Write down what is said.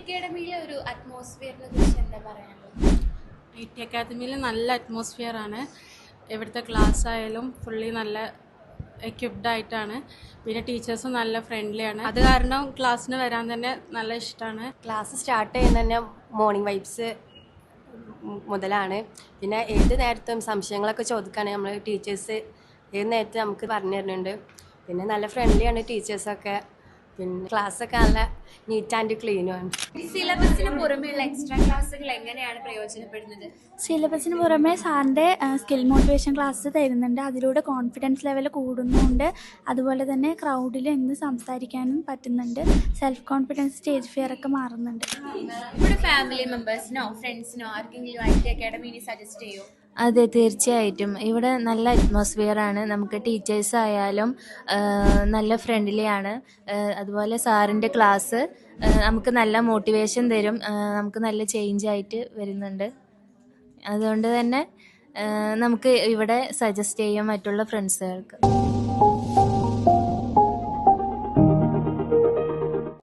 അക്കാഡമിയിലെ ഒരു അറ്റ്മോസ്ഫിയറിനെ കുറിച്ച് എന്താ പറയാനുള്ളത്? അക്കാദമിയിൽ നല്ല അറ്റ്മോസ്ഫിയറാണ്. ഇവിടുത്തെ ക്ലാസ് ആയാലും ഫുള്ളി നല്ല എക്യുപ്ഡ് ആയിട്ടാണ്. പിന്നെ ടീച്ചേഴ്സും നല്ല ഫ്രണ്ട്ലിയാണ്. അത് കാരണം ക്ലാസ്സിന് വരാൻ തന്നെ നല്ല ഇഷ്ടമാണ്. ക്ലാസ് സ്റ്റാർട്ട് ചെയ്യുന്ന തന്നെ മോർണിംഗ് വൈബ്സ് മുതലാണ്. പിന്നെ ഏത് നേരത്തും സംശയങ്ങളൊക്കെ ചോദിക്കുകയാണെങ്കിൽ നമ്മൾ ടീച്ചേഴ്സ് ഏത് നേരത്തും നമുക്ക് പറഞ്ഞു തരുന്നുണ്ട്. പിന്നെ നല്ല ഫ്രണ്ട്ലിയാണ് ടീച്ചേഴ്സൊക്കെ. പിന്നെ ക്ലാസ്സൊക്കെ നല്ല നീറ്റ് ആൻഡ് ക്ലീനുമാണ്. സിലബസിന് പുറമെയുള്ള എക്സ്ട്രാ ക്ലാസ്സുകൾ എങ്ങനെയാണ് പ്രയോജനപ്പെടുന്നത്? സിലബസിന് പുറമെ സാറിൻ്റെ സ്കിൽ മോട്ടിവേഷൻ ക്ലാസ് തരുന്നുണ്ട്. അതിലൂടെ കോൺഫിഡൻസ് ലെവൽ കൂടുന്നുണ്ട്. അതുപോലെ തന്നെ ക്രൗഡിൽ നിന്ന് സംസാരിക്കാനും പറ്റുന്നുണ്ട്. സെൽഫ് കോൺഫിഡൻസ്, സ്റ്റേജ് ഫിയർ ഒക്കെ മാറുന്നുണ്ട്. ഇവിടെ ഫാമിലി മെമ്പേഴ്സിനോ ഫ്രണ്ട്സിനോ ആർക്കെങ്കിലും IT അക്കാഡമിനെ സജസ്റ്റ് ചെയ്യുമോ? അതെ, തീർച്ചയായിട്ടും. ഇവിടെ നല്ല അറ്റ്മോസ്ഫിയർ ആണ്. നമുക്ക് ടീച്ചേഴ്സ് ആയാലും നല്ല ഫ്രണ്ട്ലി ആണ്. അതുപോലെ സാറിൻ്റെ ക്ലാസ് നമുക്ക് നല്ല മോട്ടിവേഷൻ തരും. നമുക്ക് നല്ല ചേഞ്ച് ആയിട്ട് വരുന്നുണ്ട്. അതുകൊണ്ട് തന്നെ നമുക്ക് ഇവിടെ സജസ്റ്റ് ചെയ്യാം മറ്റുള്ള ഫ്രണ്ട്സുകൾക്ക്.